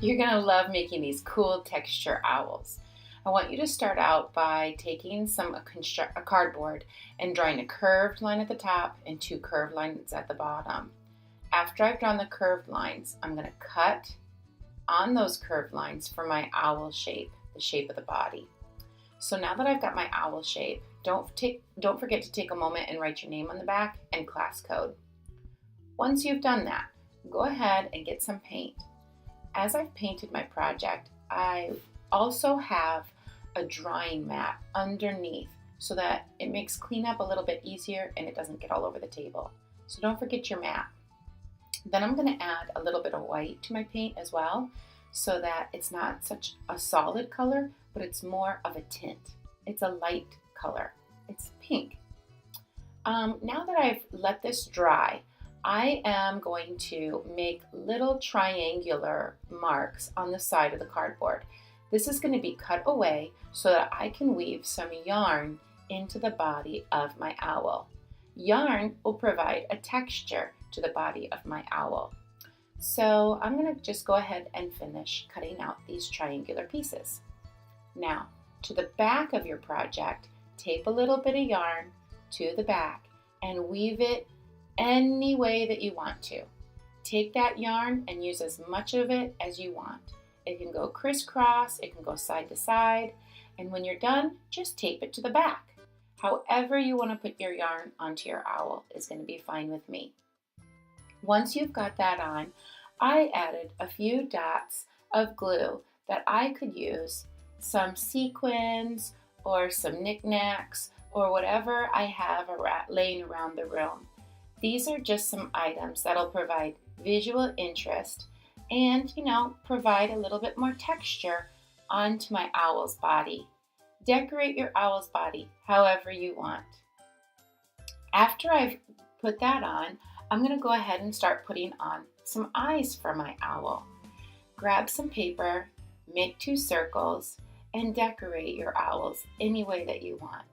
You're going to love making these cool texture owls. I want you to start out by taking a cardboard and drawing a curved line at the top and two curved lines at the bottom. After I've drawn the curved lines, I'm going to cut on those curved lines for my owl shape, the shape of the body. So now that I've got my owl shape, don't forget to take a moment and write your name on the back and class code. Once you've done that, go ahead and get some paint. As I've painted my project, I also have a drying mat underneath so that it makes cleanup a little bit easier and it doesn't get all over the table. So don't forget your mat. Then I'm going to add a little bit of white to my paint as well so that it's not such a solid color, but it's more of a tint. It's a light color. It's pink. Now that I've let this dry, I am going to make little triangular marks on the side of the cardboard. This is going to be cut away so that I can weave some yarn into the body of my owl. Yarn will provide a texture to the body of my owl. So I'm going to just go ahead and finish cutting out these triangular pieces. Now, to the back of your project, tape a little bit of yarn to the back and weave it any way that you want to. Take that yarn and use as much of it as you want. It can go crisscross, it can go side to side, and when you're done, just tape it to the back. However you want to put your yarn onto your owl is going to be fine with me. Once you've got that on, I added a few dots of glue that I could use some sequins or some knickknacks or whatever I have laying around the room. These are just some items that'll provide visual interest and, provide a little bit more texture onto my owl's body. Decorate your owl's body however you want. After I've put that on, I'm going to go ahead and start putting on some eyes for my owl. Grab some paper, make 2 circles, and decorate your owls any way that you want.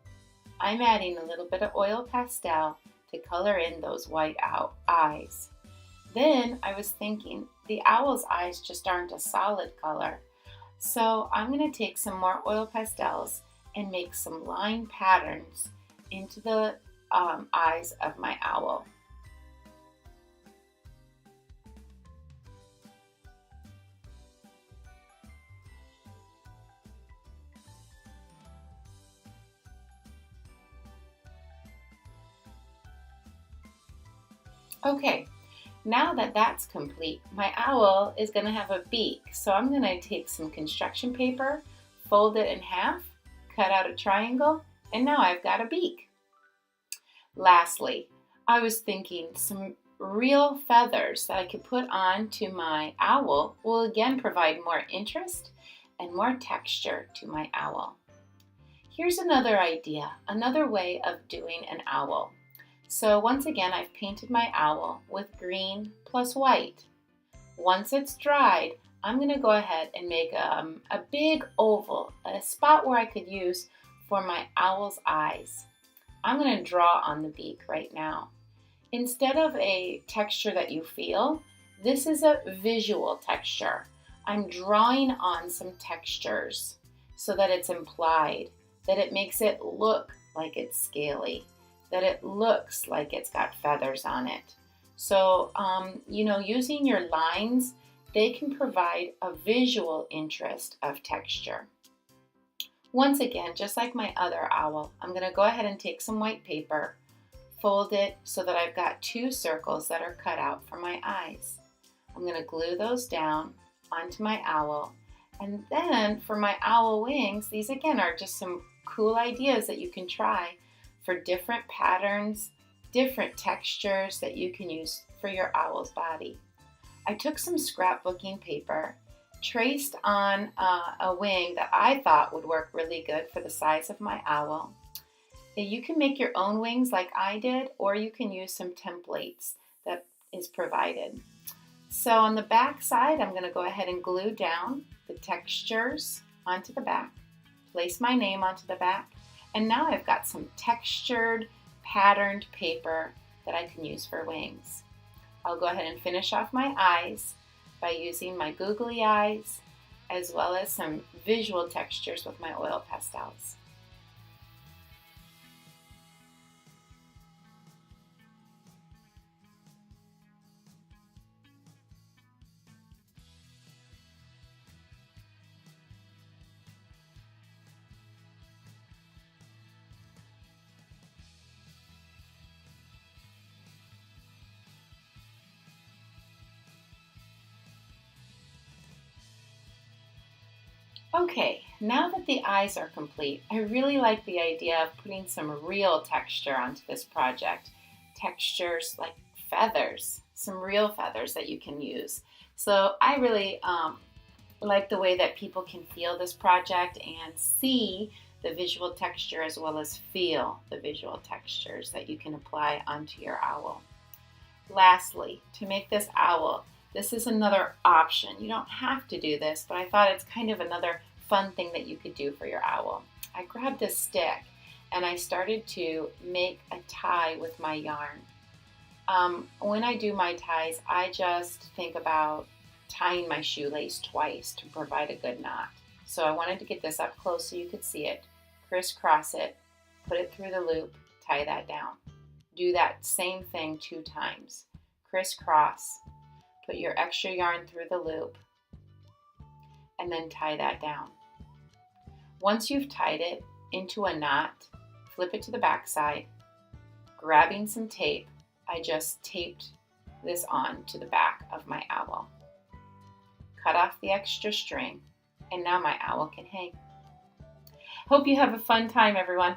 I'm adding a little bit of oil pastel to color in those white eyes. Then I was thinking the owl's eyes just aren't a solid color. So I'm going to take some more oil pastels and make some line patterns into the eyes of my owl. Okay, now that that's complete, my owl is going to have a beak. So I'm going to take some construction paper, fold it in half, cut out a triangle, and now I've got a beak. Lastly, I was thinking some real feathers that I could put on to my owl will again provide more interest and more texture to my owl. Here's another idea, another way of doing an owl. So once again, I've painted my owl with green plus white. Once it's dried, I'm going to go ahead and make a big oval, a spot where I could use for my owl's eyes. I'm going to draw on the beak right now. Instead of a texture that you feel, this is a visual texture. I'm drawing on some textures so that it's implied, that it makes it look like it's scaly, that it looks like it's got feathers on it. So, using your lines, they can provide a visual interest of texture. Once again, just like my other owl, I'm going to go ahead and take some white paper, fold it so that I've got 2 circles that are cut out for my eyes. I'm going to glue those down onto my owl. And then for my owl wings, these again are just some cool ideas that you can try for different patterns, different textures that you can use for your owl's body. I took some scrapbooking paper, traced on a wing that I thought would work really good for the size of my owl. You can make your own wings like I did, or you can use some templates that is provided. So on the back side, I'm going to go ahead and glue down the textures onto the back, place my name onto the back, and now I've got some textured, patterned paper that I can use for wings. I'll go ahead and finish off my eyes. by using my googly eyes as well as some visual textures with my oil pastels. Okay, now that the eyes are complete, I really like the idea of putting some real texture onto this project. Textures like feathers, some real feathers that you can use. So I really like the way that people can feel this project and see the visual texture as well as feel the visual textures that you can apply onto your owl. Lastly, to make this owl, this is another option. You don't have to do this, but I thought it's kind of another fun thing that you could do for your owl. I grabbed a stick and I started to make a tie with my yarn. When I do my ties, I just think about tying my shoelace twice to provide a good knot. So I wanted to get this up close so you could see it, crisscross it, put it through the loop, tie that down. Do that same thing 2 times. Crisscross, put your extra yarn through the loop, and then tie that down. Once you've tied it into a knot, flip it to the back side. Grabbing some tape, I just taped this on to the back of my owl. Cut off the extra string, and now my owl can hang. Hope you have a fun time, everyone.